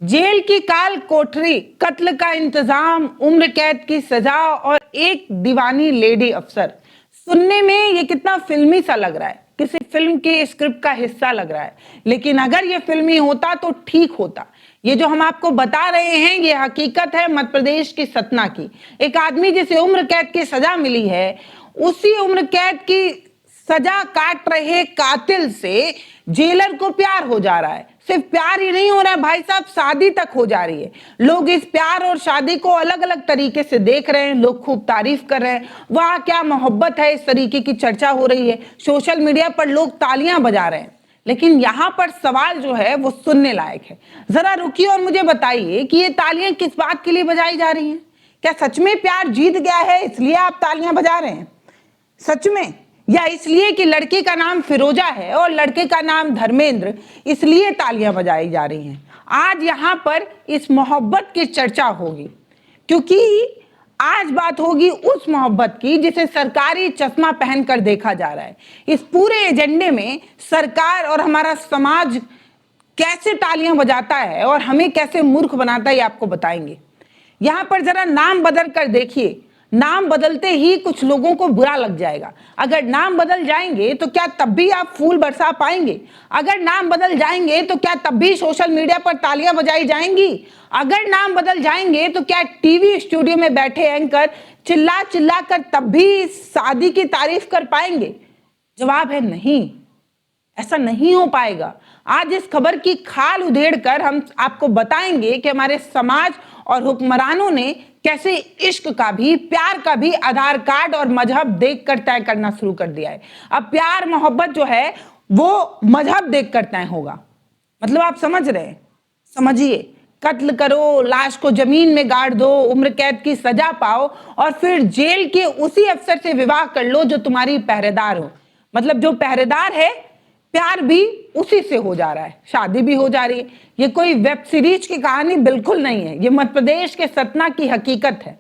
Jail की काल कोठरी, कत्ल का इंतजाम, उम्र कैद की सजा और एक दीवानी लेडी अफसर। सुनने में ये कितना फिल्मी सा लग रहा है, किसी फिल्म के स्क्रिप्ट का हिस्सा लग रहा है। लेकिन अगर ये फिल्मी होता तो ठीक होता। ये जो हम आपको बता रहे हैं ये हकीकत है मध्य प्रदेश की सतना की। एक आदमी जिसे उम्र कैद की सजा मिली है, उसी उम्र कैद की सजा काट रहे कातिल से जेलर को प्यार हो जा रहा है। सिर्फ प्यार ही नहीं हो रहा है भाई साहब, शादी तक हो जा रही है। लोग इस प्यार और शादी को अलग अलग तरीके से देख रहे हैं, लोग खूब तारीफ कर रहे हैं। वाह क्या मोहब्बत है, इस तरीके की चर्चा हो रही है। सोशल मीडिया पर लोग तालियां बजा रहे हैं। लेकिन यहाँ पर सवाल जो है वो सुनने लायक है। जरा रुकिए और मुझे बताइए कि ये तालियां किस बात के लिए बजाई जा रही हैं? क्या सच में प्यार जीत गया है इसलिए आप तालियां बजा रहे हैं? सच में, या इसलिए कि लड़की का नाम फिरोजा है और लड़के का नाम धर्मेंद्र, इसलिए तालियां बजाई जा रही हैं? आज यहाँ पर इस मोहब्बत की चर्चा होगी, क्योंकि आज बात होगी उस मोहब्बत की जिसे सरकारी चश्मा पहनकर देखा जा रहा है। इस पूरे एजेंडे में सरकार और हमारा समाज कैसे तालियां बजाता है और हमें कैसे मूर्ख बनाता है, ये आपको बताएंगे। यहां पर जरा नाम बदल कर देखिए। नाम बदलते ही कुछ लोगों को बुरा लग जाएगा। अगर नाम बदल जाएंगे तो क्या तब भी आप फूल बरसा पाएंगे? अगर नाम बदल जाएंगे तो क्या तब भी सोशल मीडिया पर तालियां बजाई जाएंगी? अगर नाम बदल जाएंगे तो क्या टीवी स्टूडियो में बैठे एंकर चिल्ला चिल्ला कर तब भी शादी की तारीफ कर पाएंगे? जवाब है नहीं, ऐसा नहीं हो पाएगा। आज इस खबर की खाल उधेड़कर हम आपको बताएंगे कि हमारे समाज और हुक्मरानों ने कैसे इश्क का भी, प्यार का भी आधार कार्ड और मजहब देखकर तय करना शुरू कर दिया है। अब प्यार मोहब्बत जो है वो मजहब देखकर तय होगा। मतलब आप समझ रहे हैं? समझिए, कत्ल करो, लाश को जमीन में गाड़ दो, उम्र कैद की सजा पाओ और फिर जेल के उसी अफसर से विवाह कर लो जो तुम्हारी पहरेदार हो। मतलब जो पहरेदार है, प्यार भी उसी से हो जा रहा है, शादी भी हो जा रही है। ये कोई वेब सीरीज की कहानी बिल्कुल नहीं है, ये मध्य प्रदेश के सतना की हकीकत है।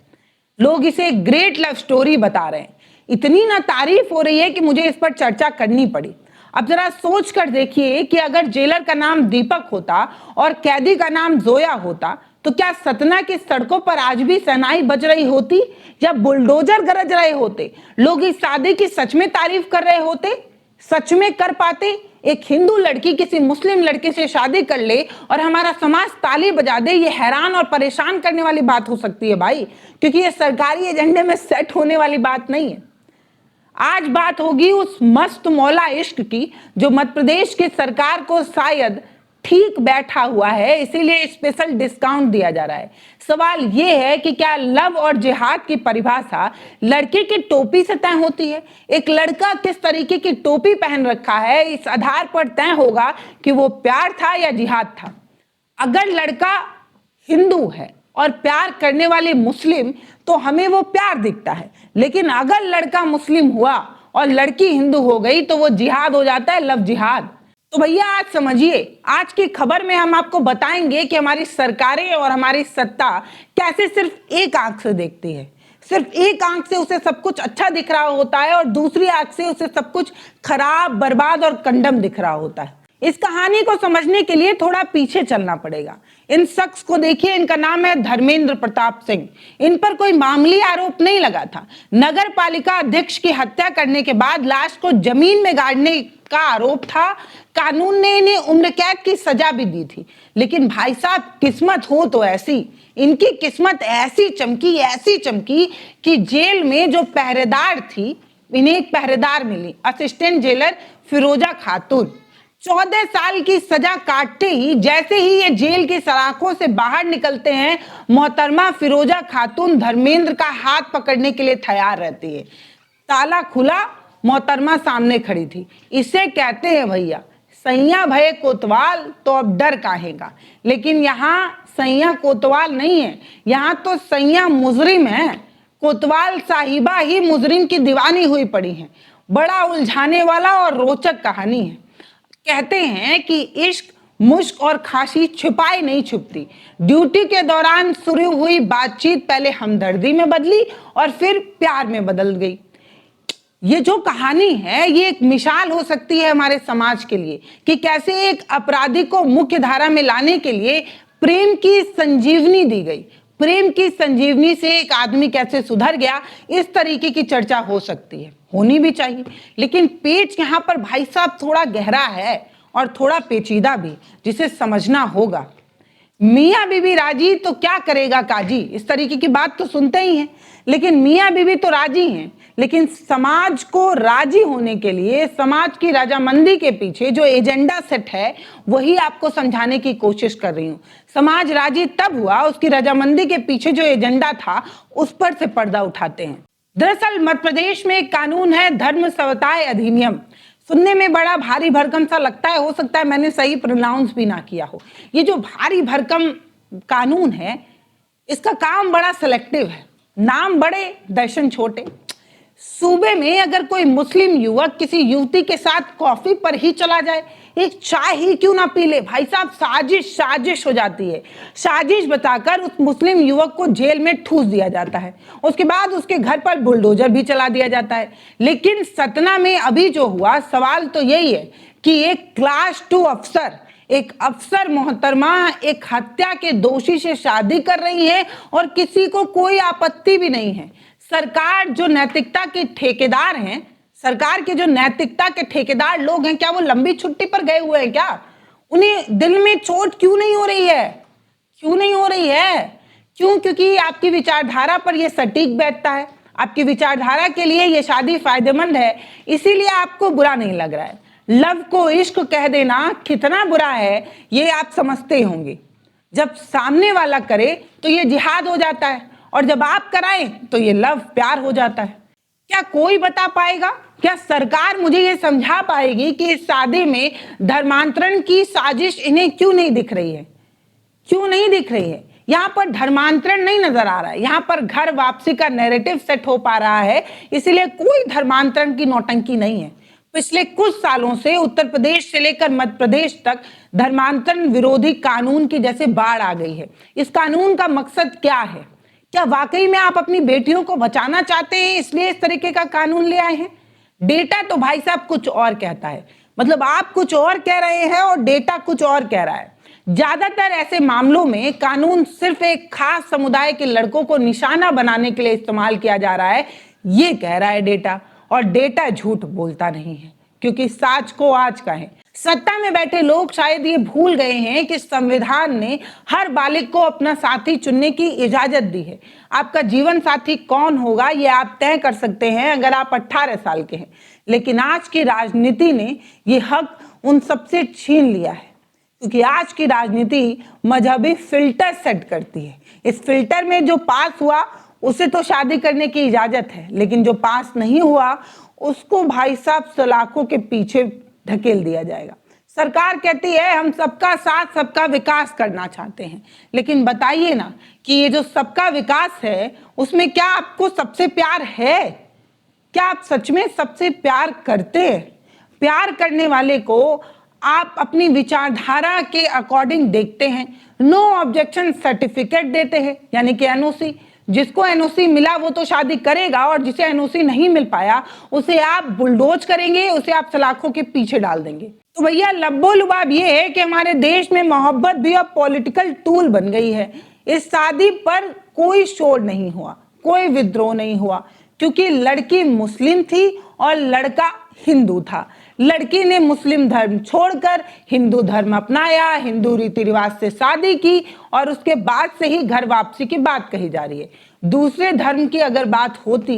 लोग इसे ग्रेट लव स्टोरी बता रहे हैं। इतनी ना तारीफ हो रही है कि मुझे इस पर चर्चा करनी पड़ी। अब जरा सोच कर देखिए कि अगर जेलर का नाम दीपक होता और कैदी का नाम जोया होता तो क्या सतना की सड़कों पर आज भी शहनाई बज रही होती या बुलडोजर गरज रहे होते? लोग इस शादी की सच में तारीफ कर रहे होते? सच में कर पाते? एक हिंदू लड़की किसी मुस्लिम लड़के से शादी कर ले और हमारा समाज ताली बजा दे, ये हैरान और परेशान करने वाली बात हो सकती है भाई, क्योंकि ये सरकारी एजेंडे में सेट होने वाली बात नहीं है। आज बात होगी उस मस्त मौला इश्क की जो मध्य प्रदेश की सरकार को शायद ठीक बैठा हुआ है, इसीलिए स्पेशल डिस्काउंट दिया जा रहा है। सवाल यह है कि क्या लव और जिहाद की परिभाषा लड़के की टोपी से तय होती है? एक लड़का किस तरीके की टोपी पहन रखा है, इस आधार पर तय होगा कि वो प्यार था या जिहाद था। अगर लड़का हिंदू है और प्यार करने वाले मुस्लिम तो हमें वो प्यार दिखता है, लेकिन अगर लड़का मुस्लिम हुआ और लड़की हिंदू हो गई तो वो जिहाद हो जाता है, लव जिहाद। तो भैया आज समझिए, आज की खबर में हम आपको बताएंगे कि हमारी सरकारें और हमारी सत्ता कैसे सिर्फ एक आंख से देखती है। सिर्फ एक आंख से उसे सब कुछ अच्छा दिख रहा होता है और दूसरी आंख से उसे सब कुछ खराब, बर्बाद और कंडम दिख रहा होता है। इस कहानी को समझने के लिए थोड़ा पीछे चलना पड़ेगा। इन शख्स को देखिए, इनका नाम है धर्मेंद्र प्रताप सिंह। इन पर कोई मामूली आरोप नहीं लगा था। नगर पालिका अध्यक्ष की हत्या करने के बाद लाश को जमीन में गाड़ने का आरोप था। कानून ने इन्हें उम्र कैद की सजा भी दी थी। लेकिन भाई साहब, किस्मत हो तो ऐसी, इनकी किस्मत ऐसी चमकी कि जेल में जो पहरेदार थी, इन्हें एक पहरेदार मिली, असिस्टेंट जेलर फिरोजा खातून। 14 साल की सजा काटते ही जैसे ही ये जेल की सलाखों से बाहर निकलते हैं, मोहतरमा फिरोजा खातून धर्मेंद्र का हाथ पकड़ने के लिए तैयार रहती है। ताला खुला, मोहतरमा सामने खड़ी थी। इसे कहते हैं भैया सैया भय कोतवाल, तो अब डर काहेगा। लेकिन यहाँ सैया कोतवाल नहीं है, यहाँ तो सैया मुजरिम है। कोतवाल साहिबा ही मुजरिम की दीवानी हुई पड़ी है। बड़ा उलझाने वाला और रोचक कहानी है। कहते हैं कि इश्क, मुश्क और खांसी छिपाई नहीं छुपती। ड्यूटी के दौरान शुरू हुई बातचीत पहले हमदर्दी में बदली और फिर प्यार में बदल गई। ये जो कहानी है ये एक मिसाल हो सकती है हमारे समाज के लिए कि कैसे एक अपराधी को मुख्य धारा में लाने के लिए प्रेम की संजीवनी दी गई। प्रेम की संजीवनी से एक आदमी कैसे सुधर गया, इस तरीके की चर्चा हो सकती है, होनी भी चाहिए। लेकिन पेच यहाँ पर भाई साहब थोड़ा गहरा है और थोड़ा पेचीदा भी, जिसे समझना होगा। मियाँ बीबी राजी तो क्या करेगा काजी, इस तरीके की बात तो सुनते ही हैं। लेकिन मियाँ बीबी तो राजी हैं, लेकिन समाज को राजी होने के लिए समाज की राजामंदी के पीछे जो एजेंडा सेट है वही आपको समझाने की कोशिश कर रही हूं। समाज राजी तब हुआ, उसकी रजामंदी के पीछे जो एजेंडा था उस पर से पर्दा उठाते हैं। दरअसल मध्य प्रदेश में एक कानून है धर्म समताय अधिनियम। सुनने में बड़ा भारी भरकम सा लगता है, हो सकता है मैंने सही प्रोनाउंस भी ना किया हो। ये जो भारी भरकम कानून है इसका काम बड़ा सिलेक्टिव है, नाम बड़े दर्शन छोटे। सूबे में अगर कोई मुस्लिम युवक किसी युवती के साथ कॉफी पर ही चला जाए, एक चाय ही क्यों ना पी ले, भाई साहब साजिश हो जाती है। साजिश बताकर उस मुस्लिम युवक को जेल में ठूस दिया जाता है, उसके बाद उसके घर पर बुलडोजर भी चला दिया जाता है। लेकिन सतना में अभी जो हुआ, सवाल तो यही है कि एक क्लास 2 अफसर, एक अफसर मोहतरमा एक हत्या के दोषी से शादी कर रही है और किसी को कोई आपत्ति भी नहीं है। सरकार जो नैतिकता के ठेकेदार हैं, सरकार के जो नैतिकता के ठेकेदार लोग हैं, क्या वो लंबी छुट्टी पर गए हुए हैं क्या? उन्हें दिल में चोट क्यों नहीं हो रही है? क्यों नहीं हो रही है? क्योंकि आपकी विचारधारा पर यह सटीक बैठता है, आपकी विचारधारा के लिए यह शादी फायदेमंद है, इसीलिए आपको बुरा नहीं लग रहा है। लव को इश्क कह देना कितना बुरा है ये आप समझते होंगे। जब सामने वाला करे तो ये जिहाद हो जाता है, और जब आप कराएं तो ये लव प्यार हो जाता है। क्या कोई बता पाएगा, क्या सरकार मुझे ये समझा पाएगी कि इस शादी में धर्मांतरण की साजिश इन्हें क्यों नहीं दिख रही है? क्यों नहीं दिख रही है? यहाँ पर धर्मांतरण नहीं नजर आ रहा है, यहाँ पर घर वापसी का नैरेटिव सेट हो पा रहा है, इसलिए कोई धर्मांतरण की नौटंकी नहीं है। पिछले कुछ सालों से उत्तर प्रदेश से लेकर मध्य प्रदेश तक धर्मांतरण विरोधी कानून की जैसे बाढ़ आ गई है। इस कानून का मकसद क्या है? क्या वाकई में आप अपनी बेटियों को बचाना चाहते हैं इसलिए इस तरीके का कानून ले आए हैं? डेटा तो भाई साहब कुछ और कहता है, मतलब आप कुछ और कह रहे हैं और डेटा कुछ और कह रहा है। ज्यादातर ऐसे मामलों में कानून सिर्फ एक खास समुदाय के लड़कों को निशाना बनाने के लिए इस्तेमाल किया जा रहा है, ये कह रहा है डेटा। और डेटा झूठ बोलता नहीं है, क्योंकि साच को आज का है। सत्ता में बैठे लोग शायद ये भूल गए हैं कि संविधान ने हर बालिग को अपना साथी चुनने की इजाजत दी है। आपका जीवन साथी कौन होगा ये आप तय कर सकते हैं अगर आप 18 साल के हैं, लेकिन आज की राजनीति ने ये हक उन सबसे छीन लिया है, क्योंकि आज की राजनीति मजहबी फिल्टर सेट करती है। इस फिल्टर में जो पास हुआ उसे तो शादी करने की इजाजत है, लेकिन जो पास नहीं हुआ उसको भाई साहब सलाखों के पीछे ढकेल दिया जाएगा। सरकार कहती है हम सबका साथ सबका विकास करना चाहते हैं, लेकिन बताइए ना कि ये जो सबका विकास है उसमें क्या आपको सबसे प्यार है? क्या आप सच में सबसे प्यार करते हैं? प्यार करने वाले को आप अपनी विचारधारा के अकॉर्डिंग देखते हैं, नो ऑब्जेक्शन सर्टिफिकेट देते हैं, यानी कि एनओसी। जिसको एनओसी मिला वो तो शादी करेगा, और जिसे एनओसी नहीं मिल पाया उसे आप बुलडोज करेंगे, उसे आप सलाखों के पीछे डाल देंगे। तो भैया लब्बो लुबाब ये है कि हमारे देश में मोहब्बत भी अब पॉलिटिकल टूल बन गई है। इस शादी पर कोई शोर नहीं हुआ, कोई विद्रोह नहीं हुआ, क्योंकि लड़की मुस्लिम थी और लड़का हिंदू था। लड़की ने मुस्लिम धर्म छोड़कर हिंदू धर्म अपनाया, हिंदू रीति रिवाज से शादी की, और उसके बाद से ही घर वापसी की बात कही जा रही है। दूसरे धर्म की अगर बात होती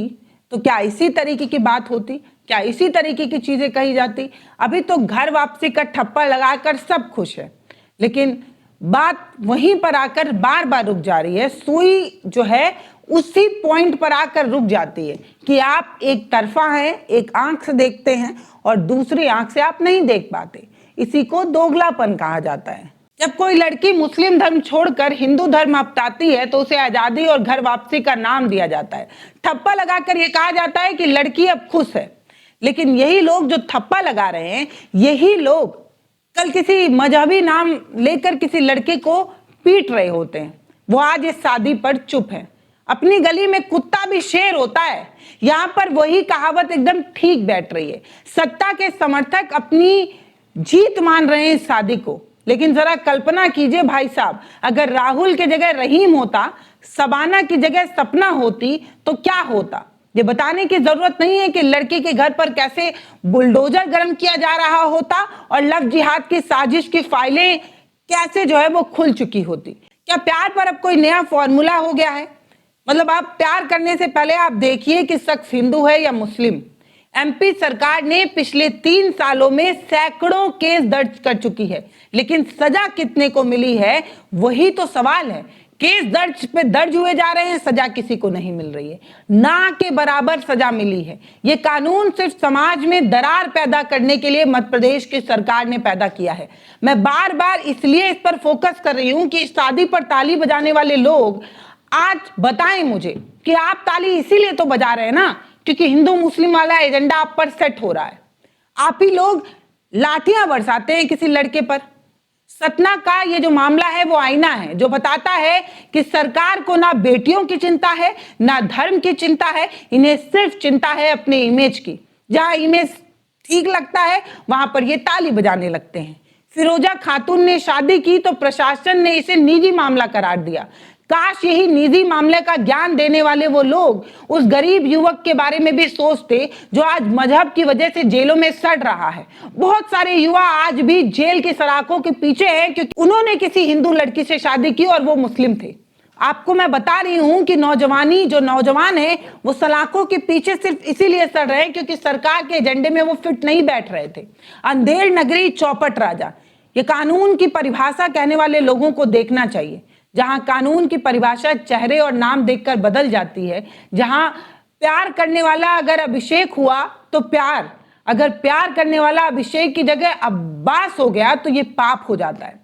तो क्या इसी तरीके की बात होती? क्या इसी तरीके की चीजें कही जाती? अभी तो घर वापसी का ठप्पा लगाकर सब खुश है, लेकिन बात वहीं पर आकर बार बार रुक जा रही है। सुई जो है उसी पॉइंट पर आकर रुक जाती है कि आप एक तरफा हैं, एक आंख से देखते हैं और दूसरी आंख से आप नहीं देख पाते। इसी को दोगलापन कहा जाता है। जब कोई लड़की मुस्लिम धर्म छोड़कर हिंदू धर्म अपनाती है तो उसे आजादी और घर वापसी का नाम दिया जाता है। ठप्पा लगाकर यह कहा जाता है कि लड़की अब खुश है। लेकिन यही लोग जो ठप्पा लगा रहे हैं, यही लोग कल किसी मजहबी नाम लेकर किसी लड़के को पीट रहे होते हैं। वो आज इस शादी पर चुप है। अपनी गली में कुत्ता भी शेर होता है, यहाँ पर वही कहावत एकदम ठीक बैठ रही है। सत्ता के समर्थक अपनी जीत मान रहे हैं इस शादी को, लेकिन जरा कल्पना कीजिए भाई साहब, अगर राहुल की जगह रहीम होता, शबाना की जगह सपना होती, तो क्या होता। ये बताने की जरूरत नहीं है कि लड़की के घर पर कैसे बुलडोजर गर्म किया जा रहा होता और लव जिहाद की साजिश की फाइलें कैसे जो है वो खुल चुकी होती। क्या प्यार पर अब कोई नया फॉर्मूला हो गया है? मतलब आप प्यार करने से पहले आप देखिए कि शख्स हिंदू है या मुस्लिम। एमपी सरकार ने पिछले 3 सालों में सैकड़ों केस दर्ज कर चुकी है, लेकिन सजा कितने को मिली है वही तो सवाल है। केस दर्ज हुए जा रहे हैं, सजा किसी को नहीं मिल रही है, ना के बराबर सजा मिली है। ये कानून सिर्फ समाज में दरार पैदा करने के लिए मध्य प्रदेश की सरकार ने पैदा किया है। मैं बार बार इसलिए इस पर फोकस कर रही हूं कि शादी पर ताली बजाने वाले लोग आज बताएं मुझे कि आप ताली इसीलिए तो बजा रहे हैं ना क्योंकि हिंदू मुस्लिम वाला एजेंडा आप पर सेट हो रहा है। आप ही लोग लाठियां बरसाते हैं किसी लड़के पर। सतना का ये जो मामला है वो आईना है जो बताता है कि सरकार को ना बेटियों की चिंता है ना धर्म की चिंता है, इन्हें सिर्फ चिंता है अपने इमेज की। जहां इमेज ठीक लगता है वहां पर ये ताली बजाने लगते हैं। फिरोजा खातून ने शादी की तो प्रशासन ने इसे निजी मामला करार दिया। काश यही निजी मामले का ज्ञान देने वाले वो लोग उस गरीब युवक के बारे में भी सोचते जो आज मजहब की वजह से जेलों में सड़ रहा है। बहुत सारे युवा आज भी जेल की सलाखों के पीछे हैं क्योंकि उन्होंने किसी हिंदू लड़की से शादी की और वो मुस्लिम थे। आपको मैं बता रही हूं कि नौजवान है वो सलाखों के पीछे सिर्फ इसीलिए सड़ रहे हैं क्योंकि सरकार के एजेंडे में वो फिट नहीं बैठ रहे थे। अंधेर नगरी चौपट राजा, ये कानून की परिभाषा कहने वाले लोगों को देखना चाहिए। जहां कानून की परिभाषा चेहरे और नाम देखकर बदल जाती है, जहां प्यार करने वाला अगर अभिषेक हुआ तो प्यार, अगर प्यार करने वाला अभिषेक की जगह अब्बास हो गया तो ये पाप हो जाता है।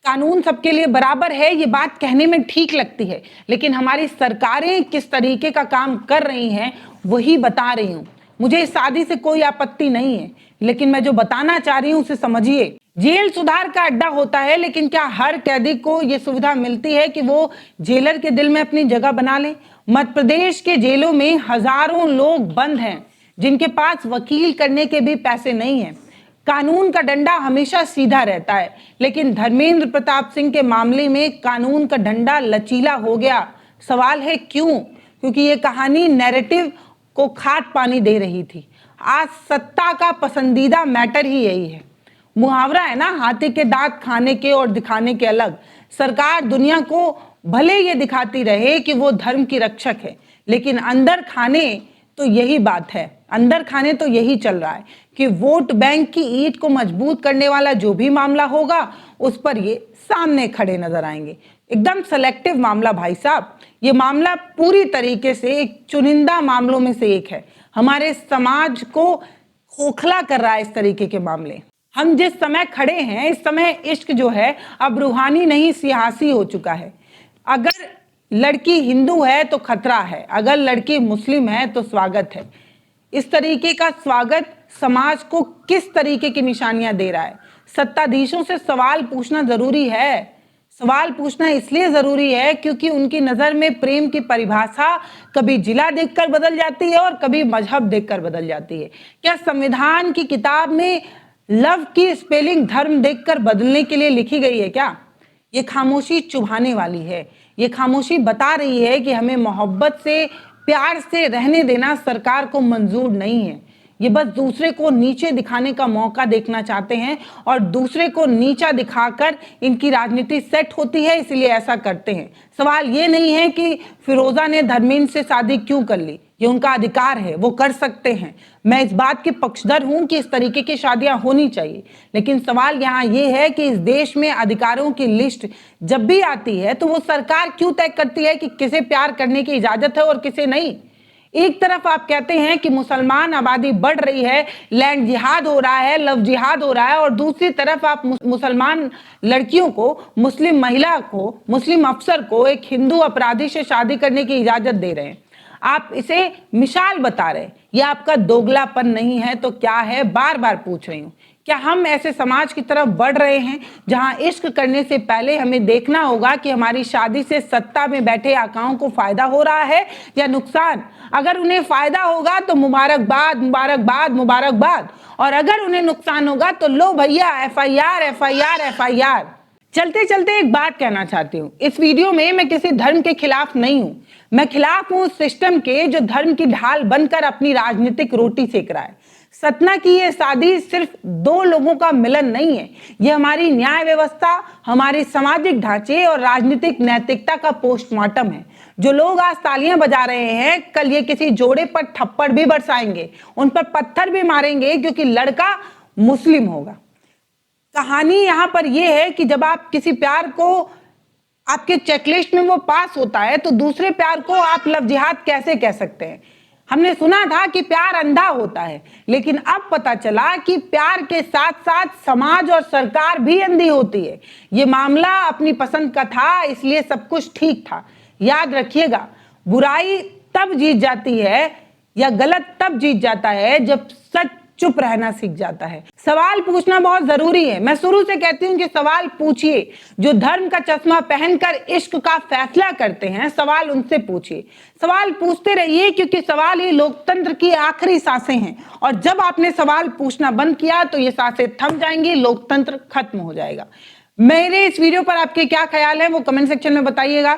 कानून सबके लिए बराबर है, ये बात कहने में ठीक लगती है, लेकिन हमारी सरकारें किस तरीके का काम कर रही हैं वही बता रही हूं। मुझे इस शादी से कोई आपत्ति नहीं है, लेकिन मैं जो बताना चाह रही हूं उसे समझिए। जेल सुधार का अड्डा होता है, लेकिन क्या हर कैदी को यह सुविधा मिलती है कि वो जेलर के दिल में अपनी जगह बना ले? मध्य प्रदेश के जेलों में हजारों लोग बंद हैं जिनके पास वकील करने के भी पैसे नहीं हैं। कानून का डंडा हमेशा सीधा रहता है, लेकिन धर्मेंद्र प्रताप सिंह के मामले में कानून का डंडा लचीला हो गया। सवाल है क्यों? क्योंकि ये कहानी नैरेटिव को खाद पानी दे रही थी। आज सत्ता का पसंदीदा मैटर ही यही है। मुहावरा है ना, हाथी के दांत खाने के और दिखाने के अलग। सरकार दुनिया को भले ये दिखाती रहे कि वो धर्म की रक्षक है, लेकिन अंदर खाने तो यही बात है, अंदर खाने तो यही चल रहा है कि वोट बैंक की ईंट को मजबूत करने वाला जो भी मामला होगा उस पर ये सामने खड़े नजर आएंगे। एकदम सेलेक्टिव मामला भाई साहब, ये मामला पूरी तरीके से एक चुनिंदा मामलों में से एक है। हमारे समाज को खोखला कर रहा है इस तरीके के मामले। हम जिस समय खड़े हैं इस समय इश्क जो है अब रूहानी नहीं सियासी हो चुका है। अगर लड़की हिंदू है तो खतरा है, अगर लड़की मुस्लिम है तो स्वागत है। इस तरीके का स्वागत समाज को किस तरीके की निशानियां दे रहा है? सत्ताधीशों से सवाल पूछना जरूरी है। सवाल पूछना इसलिए जरूरी है क्योंकि उनकी नजर में प्रेम की परिभाषा कभी जिला देखकर बदल जाती है और कभी मजहब देखकर बदल जाती है। क्या संविधान की किताब में लव की स्पेलिंग धर्म देखकर बदलने के लिए लिखी गई है क्या? ये खामोशी चुभाने वाली है। ये खामोशी बता रही है कि हमें मोहब्बत से प्यार से रहने देना सरकार को मंजूर नहीं है। ये बस दूसरे को नीचे दिखाने का मौका देखना चाहते हैं और दूसरे को नीचा दिखाकर इनकी राजनीति सेट होती है, इसलिए ऐसा करते हैं। सवाल ये नहीं है कि फिरोजा ने धर्मेंद्र से शादी क्यों कर ली, ये उनका अधिकार है, वो कर सकते हैं। मैं इस बात की पक्षधर हूं कि इस तरीके की शादियां होनी चाहिए, लेकिन सवाल यहाँ ये है कि इस देश में अधिकारों की लिस्ट जब भी आती है तो वो सरकार क्यों तय करती है कि किसे प्यार करने की इजाजत है और किसे नहीं? एक तरफ आप कहते हैं कि मुसलमान आबादी बढ़ रही है, लैंड जिहाद हो रहा है, लव जिहाद हो रहा है, और दूसरी तरफ आप मुसलमान लड़कियों को, मुस्लिम महिला को, मुस्लिम अफसर को एक हिंदू अपराधी से शादी करने की इजाजत दे रहे हैं। आप इसे मिसाल बता रहे हैं। यह आपका दोगलापन नहीं है तो क्या है? बार बार पूछ रही हूँ, क्या हम ऐसे समाज की तरफ बढ़ रहे हैं जहां इश्क करने से पहले हमें देखना होगा कि हमारी शादी से सत्ता में बैठे आकाओं को फायदा हो रहा है या नुकसान? अगर उन्हें फायदा होगा तो मुबारकबाद मुबारकबाद मुबारकबाद, और अगर उन्हें नुकसान होगा तो लो भैया एफआईआर एफआईआर एफआईआर। चलते चलते एक बात कहना चाहती हूँ, इस वीडियो में मैं किसी धर्म के खिलाफ नहीं हूं। मैं खिलाफ हूं उस सिस्टम के जो धर्म की ढाल बनकर अपनी राजनीतिक रोटी सेक रहा है। सतना की ये शादी सिर्फ दो लोगों का मिलन नहीं है, ये हमारी न्याय व्यवस्था, हमारे सामाजिक ढांचे और राजनीतिक नैतिकता का पोस्टमार्टम है। जो लोग आज तालियां बजा रहे हैं, कल ये किसी जोड़े पर थप्पड़ भी बरसाएंगे, उन पर पत्थर भी मारेंगे क्योंकि लड़का मुस्लिम होगा। कहानी यहां पर यह है कि जब आप किसी प्यार को आपके चेकलिस्ट में वो पास होता है तो दूसरे प्यार को आप लव जिहाद कैसे कह सकते हैं? हमने सुना था कि प्यार अंधा होता है, लेकिन अब पता चला कि प्यार के साथ साथ समाज और सरकार भी अंधी होती है। ये मामला अपनी पसंद का था, इसलिए सब कुछ ठीक था। याद रखिएगा, बुराई तब जीत जाती है या गलत तब जीत जाता है जब सच चुप रहना सीख जाता है। सवाल पूछना बहुत जरूरी है। मैं शुरू से कहती हूं कि सवाल पूछिए। जो धर्म का चश्मा पहनकर इश्क का फैसला करते हैं, सवाल उनसे पूछिए। सवाल पूछते रहिए, क्योंकि सवाल ही लोकतंत्र की आखिरी सांसें हैं, और जब आपने सवाल पूछना बंद किया तो ये सांसें थम जाएंगी, लोकतंत्र खत्म हो जाएगा। मेरे इस वीडियो पर आपके क्या ख्याल है वो कमेंट सेक्शन में बताइएगा।